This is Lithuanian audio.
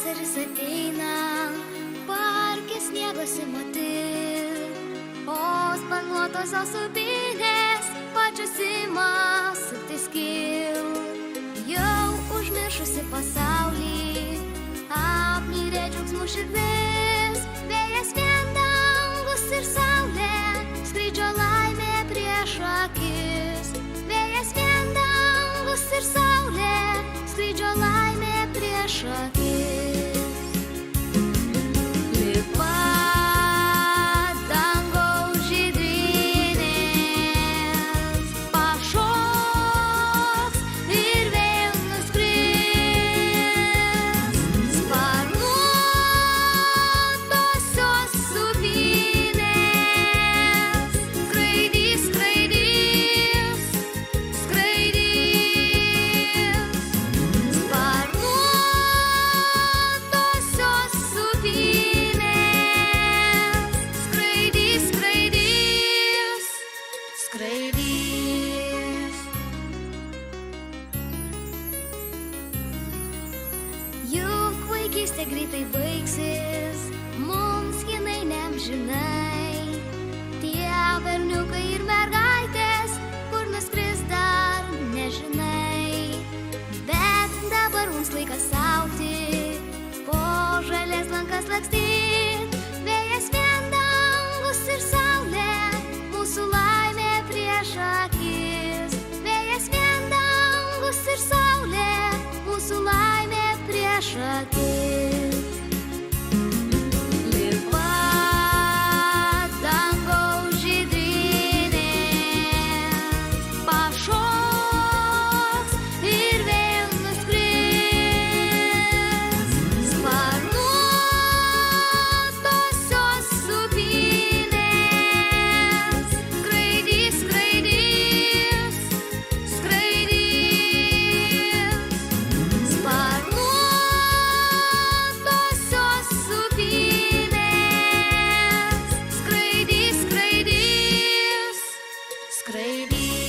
Pavasaris ateina, parke sniegas ima, o sparnuotosios upinės pačios ima suktis kil. Jau užmiršusi pasaulį, apnyrė džiaugsmų širdis, vėjas vien dangus ir saulė, skrydžio laimė prieš akis. Vėjas vien dangus ir saulė, skrydžio laimė prieš akis. Lipa dangaus žydrynės, pašoks ir vėl nuskris. Sparnuotosios sūpynės skraidys, skraidys, skraidys. Sparnuotosios sūpynės skraidys, skraidys, skraidys. Juk vaikystė greitai baigsis, mums jinai neamžinai. Tie berniukai ir mergaitės, kur nuskris dar nežinai. Bet dabar mums laikas augti, po žalias lankas lakstyt. Vėjas vien dangus ir saulė, mūsų laimė prieš akis. Vėjas vien dangus ir saulė, mūsų laimė prieš akis. Lipa dangaus žydrynės, pašoks ir vėl nuskris. Sparnuotosios sūpynės skraidys, skraidys, skraidys. Sparnuotosios sūpynės skraidys, skraidys, skraidys.